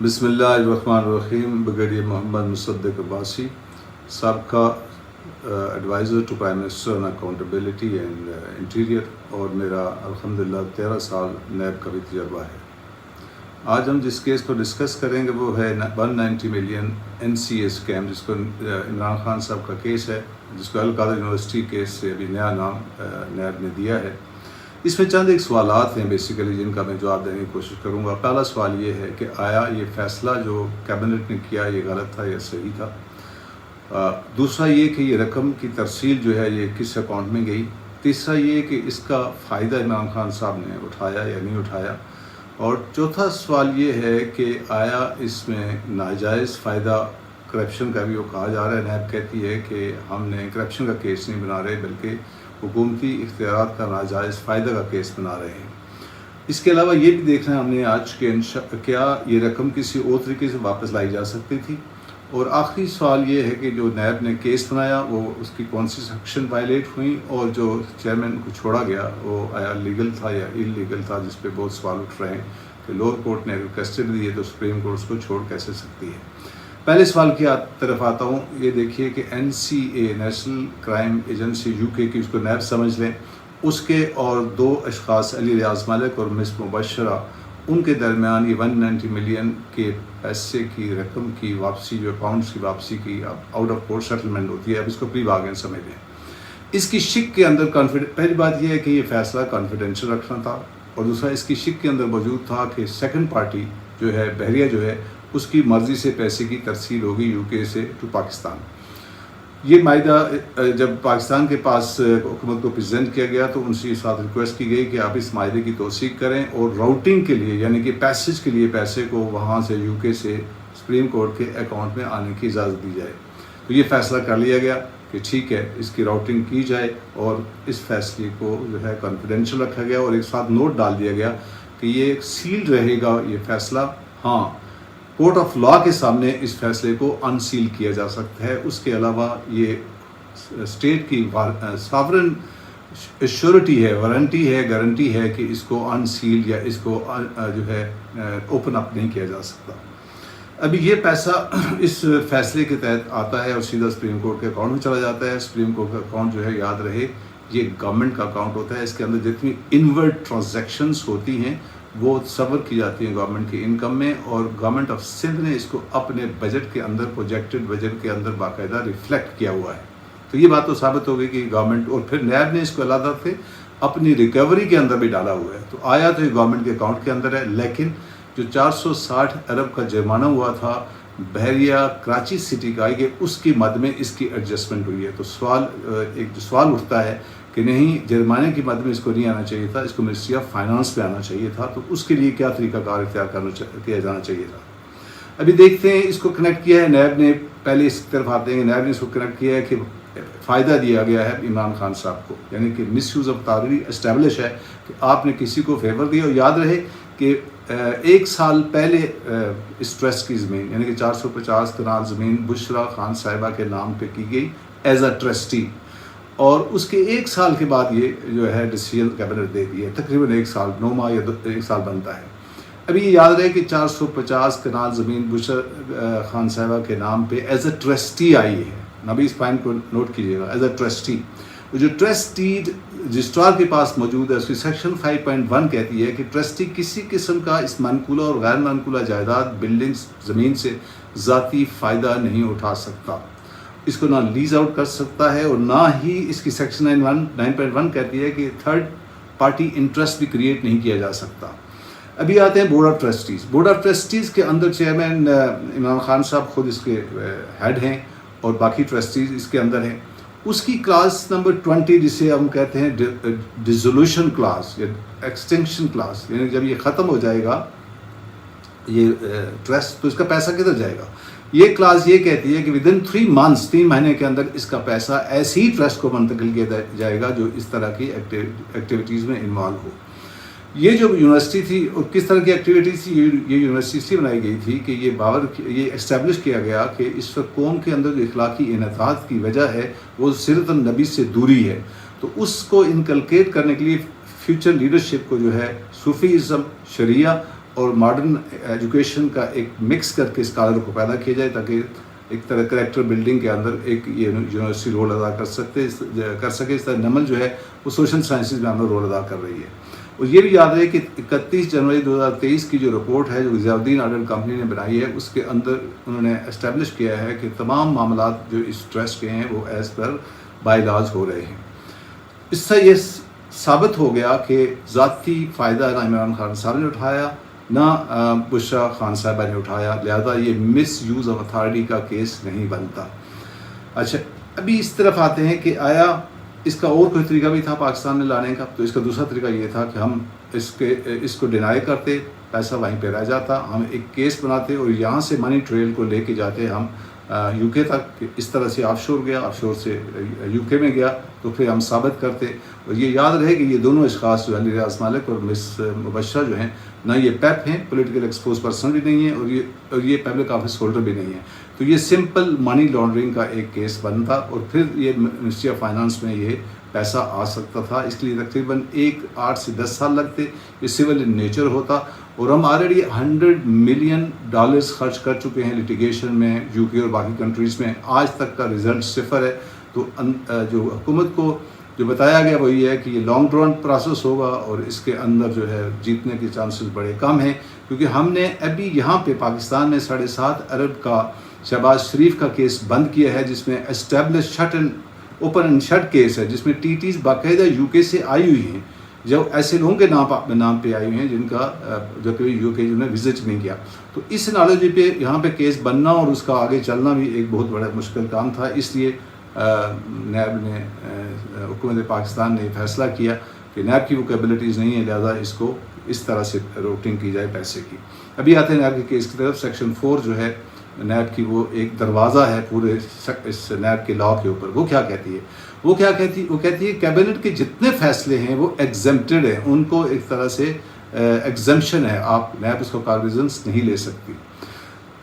بسم اللہ الرحمن الرحیم. بریگیڈیئر محمد مصدق عباسی, سابقہ adviser to prime minister on accountability and interior, اور میرا الحمدللہ 13 سال نیب کا بھی تجربہ ہے. آج ہم جس کیس کو ڈسکس کریں گے وہ ہے 190 ملین NCA اسکیم, جس کو عمران خان صاحب کا کیس ہے, جس کو القادر یونیورسٹی کیس سے ابھی نیا نام نیب نے دیا ہے. اس میں چند ایک سوالات ہیں بیسیکلی جن کا میں جواب دینے کی کوشش کروں گا. پہلا سوال یہ ہے کہ آیا یہ فیصلہ جو کیبنٹ نے کیا یہ غلط تھا یا صحیح تھا. دوسرا یہ کہ یہ رقم کی ترسیل جو ہے یہ کس اکاؤنٹ میں گئی. تیسرا یہ کہ اس کا فائدہ عمران خان صاحب نے اٹھایا یا نہیں اٹھایا. اور چوتھا سوال یہ ہے کہ آیا اس میں ناجائز فائدہ کرپشن کا بھی وہ کہا جا رہا ہے. نیب کہتی ہے کہ ہم نے کرپشن کا کیس نہیں بنا رہے بلکہ حکومتی اختیارات کا ناجائز فائدہ کا کیس بنا رہے ہیں. اس کے علاوہ یہ بھی دیکھنا ہے ہم نے آج کہ کیا یہ رقم کسی اور طریقے سے واپس لائی جا سکتی تھی. اور آخری سوال یہ ہے کہ جو نیب نے کیس بنایا وہ اس کی کون سی سیکشن وائلیٹ ہوئیں, اور جو چیئرمین کو چھوڑا گیا وہ آیا لیگل تھا یا انلیگل تھا, جس پہ بہت سوال اٹھ رہے ہیں کہ لوور کورٹ نے اگر کسٹڈی دی ہے تو سپریم کورٹ اس کو چھوڑ کیسے سکتی ہے. پہلے سوال کی طرف آتا ہوں. یہ دیکھیے کہ NCA national crime agency UK کی, اس کو نیب سمجھ لیں, اس کے اور دو اشخاص علی ریاض ملک اور مس مبشرہ, ان کے درمیان یہ 190 ملین کے پیسے کی رقم کی واپسی, جو اکاؤنٹس کی واپسی کی آؤٹ آف کورٹ سیٹلمنٹ ہوتی ہے, اب اس کو پری بارگین سمجھ لیں. اس کی شک کے اندر پہلی بات یہ ہے کہ یہ فیصلہ کانفیڈینشیل رکھنا تھا, اور دوسرا اس کی شک کے اندر موجود تھا کہ سیکنڈ پارٹی جو ہے بحریہ جو ہے اس کی مرضی سے پیسے کی ترسیل ہوگی UK سے ٹو پاکستان. یہ معاہدہ جب پاکستان کے پاس حکومت کو پریزنٹ کیا گیا تو ان سے ساتھ ریکویسٹ کی گئی کہ آپ اس معاہدے کی توثیق کریں اور راؤٹنگ کے لیے یعنی کہ پیسج کے لیے پیسے کو وہاں سے UK سے سپریم کورٹ کے اکاؤنٹ میں آنے کی اجازت دی جائے. تو یہ فیصلہ کر لیا گیا کہ ٹھیک ہے اس کی راؤٹنگ کی جائے, اور اس فیصلے کو جو ہے کانفیڈینشیل رکھا گیا, اور ایک ساتھ نوٹ ڈال دیا گیا کہ یہ ایک سیلڈ رہے گا یہ فیصلہ. ہاں, کورٹ آف لا کے سامنے اس فیصلے کو انسیل کیا جا سکتا ہے. اس کے علاوہ یہ اسٹیٹ کی ساورن ایشورٹی ہے, وارنٹی ہے, گارنٹی ہے کہ اس کو انسیل یا اس کو جو ہے اوپن اپ نہیں کیا جا سکتا. ابھی یہ پیسہ اس فیصلے کے تحت آتا ہے اور سیدھا سپریم کورٹ کے اکاؤنٹ میں چلا جاتا ہے. سپریم کورٹ کا اکاؤنٹ جو ہے یاد رہے یہ گورنمنٹ کا اکاؤنٹ ہوتا ہے. اس کے اندر جتنی انورڈ ٹرانزیکشنز ہوتی ہیں وہ تصور کی جاتی ہیں گورنمنٹ کی انکم میں, اور گورنمنٹ آف سندھ نے اس کو اپنے بجٹ کے اندر پروجیکٹڈ بجٹ کے اندر باقاعدہ ریفلیکٹ کیا ہوا ہے. تو یہ بات تو ثابت ہو گئی کہ گورنمنٹ, اور پھر نیب نے اس کو علیحدہ سے اپنی ریکوری کے اندر بھی ڈالا ہوا ہے. تو آیا تو یہ گورنمنٹ کے اکاؤنٹ کے اندر ہے, لیکن جو 460 ارب کا جرمانہ ہوا تھا بحریہ کراچی سٹی کا, کہ اس کی مد میں اس کی ایڈجسٹمنٹ ہوئی ہے. تو ایک سوال اٹھتا ہے کہ نہیں, جرمانے کی مد میں اس کو نہیں آنا چاہیے تھا, اس کو منسٹری آف فائنانس پہ آنا چاہیے تھا. تو اس کے لیے کیا طریقہ کار اختیار کیا جانا چاہیے تھا. ابھی دیکھتے ہیں اس کو کنیکٹ کیا ہے نیب نے. پہلے اس طرف آتے ہیں, نیب نے اس کو کنیکٹ کیا ہے کہ فائدہ دیا گیا ہے عمران خان صاحب کو, یعنی کہ مس یوز آف اتھارٹی اسٹیبلش ہے کہ آپ نے کسی کو فیور دیا. اور یاد رہے کہ 1 سال پہلے اس ٹرسٹ کی زمین یعنی کہ 450 کنال زمین بشرا خان صاحبہ کے نام پہ کی گئی ایز اے ٹرسٹی, اور اس کے 1 سال کے بعد یہ جو ہے ڈیسیژن کیبنٹ دے دی ہے. تقریباً 1 سال 9 ماہ یا 1 سال بنتا ہے. ابھی یہ یاد رہے کہ 450 کنال زمین بشرا خان صاحبہ کے نام پہ ایز اے ٹرسٹی آئی ہے. ابھی اس پوائنٹ کو نوٹ کیجیے گا, ایز اے ٹرسٹی. جو ٹرسٹی رجسٹرار کے پاس موجود ہے اس کی سیکشن 5.1 کہتی ہے کہ ٹرسٹی کسی قسم کا اس منقولہ اور غیر منقولہ جائیداد بلڈنگز زمین سے ذاتی فائدہ نہیں اٹھا سکتا. اس کو نہ لیز آؤٹ کر سکتا ہے, اور نہ ہی اس کی سیکشن 9.1 کہتی ہے کہ تھرڈ پارٹی انٹرسٹ بھی کریٹ نہیں کیا جا سکتا. ابھی آتے ہیں board of trustees. Board of trustees کے اندر چیئرمین عمران خان صاحب خود اس کے ہیڈ ہیں, اور باقی ٹرسٹیز اس کے اندر ہیں. اس کی کلاس نمبر 20 جسے ہم کہتے ہیں ڈیزولوشن کلاس یا ایکسٹینکشن کلاس, یعنی جب یہ ختم ہو جائے گا یہ ٹرسٹ تو اس کا پیسہ کدھر جائے گا. یہ کلاس یہ کہتی ہے کہ ودن 3 months 3 مہینے کے اندر اس کا پیسہ ایسے ہی ٹرسٹ کو منتقل کیا جائے گا جو اس طرح کی ایکٹیویٹیز میں انوالو ہو. یہ جو یونیورسٹی تھی اور کس طرح کی ایکٹیویٹیز تھی, یہ یونیورسٹی اس لیے بنائی گئی تھی کہ یہ اسٹیبلش کیا گیا کہ اس وقت قوم کے اندر جو اخلاقی انحطاط کی وجہ ہے وہ سیرت النبی سے دوری ہے. تو اس کو انکلکیٹ کرنے کے لیے فیوچر لیڈرشپ کو جو ہے صوفیزم, شریعہ اور ماڈرن ایجوکیشن کا ایک مکس کر کے اسکالر کو پیدا کیا جائے تاکہ ایک طرح کریکٹر بلڈنگ کے اندر ایک یونیورسٹی رول ادا کر سکے. اس طرح نمل جو ہے وہ سوشل سائنسز میں اندر رول ادا کر رہی ہے. اور یہ بھی یاد رہے کہ 31 جنوری 2023 کی جو رپورٹ ہے جو ضیاء الدین آڈٹ کمپنی نے بنائی ہے اس کے اندر انہوں نے اسٹیبلش کیا ہے کہ تمام معاملات جو اس ٹرسٹ کے ہیں وہ ایز پر بائی لاز ہو رہے ہیں. اس سے یہ ثابت ہو گیا کہ ذاتی فائدہ نہ عمران خان صاحب نے اٹھایا نہ بشرا خان صاحبہ نے اٹھایا, لہذا یہ مس یوز آف اتھارٹی کا کیس نہیں بنتا. اچھا, ابھی اس طرف آتے ہیں کہ آیا اس کا اور کوئی طریقہ بھی تھا پاکستان میں لانے کا. تو اس کا دوسرا طریقہ یہ تھا کہ ہم اس کو ڈینائی کرتے, پیسہ وہیں پہ رہ جاتا, ہم ایک کیس بناتے اور یہاں سے منی ٹریل کو لے کے جاتے ہم یو کے تک. اس طرح سے آف شور گیا, آف شور سے یو کے میں گیا, تو پھر ہم ثابت کرتے. اور یہ یاد رہے کہ یہ دونوں اشخاص جو ہیں ریاض مالک اور مس مبشرہ جو ہیں نہ یہ پیپ ہیں, پولیٹیکل ایکسپوز پرسن بھی نہیں ہیں, اور یہ پبلک آفس ہولڈر بھی نہیں ہیں. تو یہ سمپل منی لانڈرنگ کا ایک کیس بنتا اور پھر یہ منسٹری آف فائنانس میں یہ پیسہ آ سکتا تھا. اس لیے تقریباً 8 سے 10 سال لگتے. یہ سول ان نیچر ہوتا, اور ہم آلریڈی $100 ملین خرچ کر چکے ہیں لیٹیگیشن میں یو کے اور باقی کنٹریز میں. آج تک کا رزلٹ 0 ہے. تو جو حکومت کو جو بتایا گیا وہ یہ ہے کہ یہ لانگ ڈرون پروسیس ہوگا اور اس کے اندر جو ہے جیتنے کے چانسز بڑے کم ہیں, کیونکہ ہم نے ابھی یہاں پہ پاکستان میں 7.5 ارب کا شہباز شریف کا کیس بند کیا ہے, جس میں establish shut and open and shut case ہے, جس میں ٹی ٹیز باقاعدہ یو کے سے آئی ہوئی ہیں, جو ایسے لوگوں کے نام پہ آئی ہوئی ہیں جن کا جو کہ یو کے نے وزٹ نہیں کیا. تو اس انالوجی پہ یہاں پہ کیس بننا اور اس کا آگے چلنا بھی ایک بہت بڑا مشکل کام تھا. اس لیے نیب نے حکومت پاکستان نے فیصلہ کیا کہ نیب کی وہ کیپبلٹیز نہیں ہے, لہذا اس کو اس طرح سے روٹنگ کی جائے پیسے کی. ابھی آتے ہیں نیب کے کیس کی طرف. سیکشن 4 جو ہے نیب کی وہ ایک دروازہ ہے پورے اس نیب کے لا کے اوپر. وہ کیا کہتی ہے؟ وہ کہتی ہے کیبنٹ کے جتنے فیصلے ہیں وہ ایگزمپٹڈ ہیں, ان کو ایک طرح سے ایگزمپشن ہے, آپ نیب اس کو کاغذنس نہیں لے سکتی.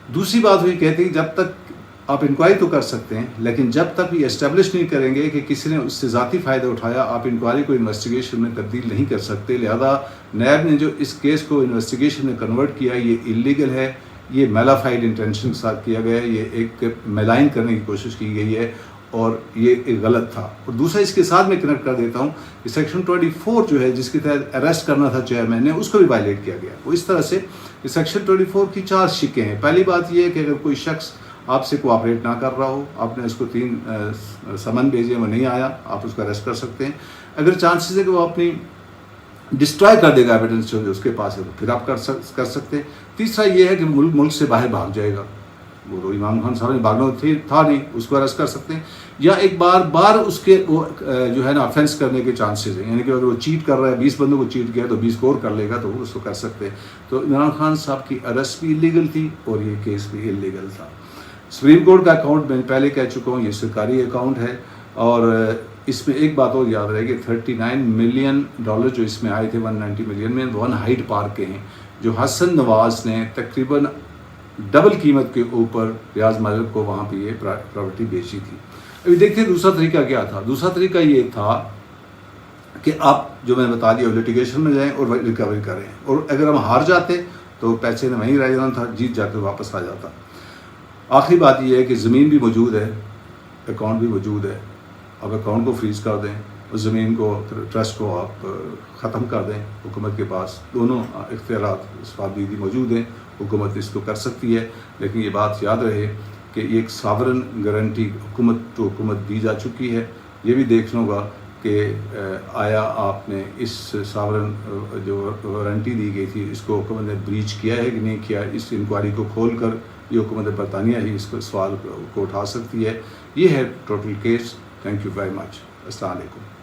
دوسری بات ہوئی کہتی ہے جب تک آپ انکوائری تو کر سکتے ہیں, لیکن جب تک یہ اسٹیبلش نہیں کریں گے کہ کسی نے اس سے ذاتی فائدہ اٹھایا, آپ انکوائری کو انویسٹیگیشن میں تبدیل نہیں کر سکتے. لہذا نیب نے جو اس کیس کو انویسٹیگیشن میں کنورٹ کیا یہ اللیگل ہے, یہ میلافائڈ انٹینشن کے ساتھ کیا گیا ہے, یہ ایک میلائن کرنے کی کوشش کی گئی ہے اور یہ ایک غلط تھا. اور دوسرا اس کے ساتھ میں کنیکٹ کر دیتا ہوں کہ سیکشن 24 جو ہے جس کے تحت اریسٹ کرنا تھا چیئرمین نے, اس کو بھی وائلیٹ کیا گیا. وہ اس طرح سے سیکشن 24 کی 4 شکیں ہیں. پہلی بات یہ ہے کہ اگر کوئی شخص آپ سے کوآپریٹ نہ کر رہا ہو, آپ نے اس کو 3 سمن بھیجے وہ نہیں آیا, آپ اس کو اریسٹ کر سکتے ہیں. اگر چانسز ہے کہ وہ اپنی ڈسٹرائے کر دے گا ایویڈنس جو اس کے پاس ہے تو پھر آپ کر سکتے ہیں. تیسرا یہ ہے کہ ملک سے باہر بھاگ جائے گا, وہ تو عمران خان صاحب نے بھاگنا تھا نہیں, اس کو اریسٹ کر سکتے ہیں. یا ایک بار اس کے وہ جو ہے نا افینس کرنے کے چانسز ہیں, یعنی کہ اگر وہ چیٹ کر رہا ہے 20 بندوں کو چیٹ کیا تو 20 کو اور کر لے گا تو وہ اس کو کر سکتے ہیں. تو عمران خان صاحب کی اریسٹ بھی اللیگل تھی اور یہ کیس بھی اللیگل تھا. سپریم کورٹ کا اکاؤنٹ میں پہلے کہہ چکا ہوں یہ سرکاری اکاؤنٹ ہے, اور اس میں ایک بات اور یاد رہے کہ $39 ملین جو اس میں آئے تھے 190 ملین میں ون ہائیڈ پارک کے ہیں, جو حسن نواز نے تقریباً ڈبل قیمت کے اوپر ریاض مالک کو وہاں پہ یہ پراپرٹی بیچی تھی. ابھی دیکھتے ہیں دوسرا طریقہ کیا تھا. دوسرا طریقہ یہ تھا کہ آپ جو میں نے بتا دیا لیٹیگیشن میں جائیں اور ریکوری کریں, اور اگر ہم ہار جاتے تو پیسے نے وہیں رہ جانا تھا, جیت جاتے واپس آ جاتا. آخری بات یہ ہے کہ زمین بھی موجود ہے, اکاؤنٹ بھی موجود ہے. آپ اکاؤنٹ کو فریز کر دیں اور زمین کو ٹرسٹ کو آپ ختم کر دیں, حکومت کے پاس دونوں اختیارات اسفادیدی موجود ہیں, حکومت اس کو کر سکتی ہے. لیکن یہ بات یاد رہے کہ ایک ساورن گارنٹی حکومت ٹو حکومت دی جا چکی ہے. یہ بھی دیکھنا ہوگا کہ آیا آپ نے اس ساورن جو وارنٹی دی گئی تھی اس کو حکومت نے بریچ کیا ہے کہ نہیں کیا. اس انکوائری کو کھول کر یہ حکومت برطانیہ ہی اس کو سوال کو اٹھا سکتی ہے. یہ ہے total case. Thank you very much. السلام علیکم.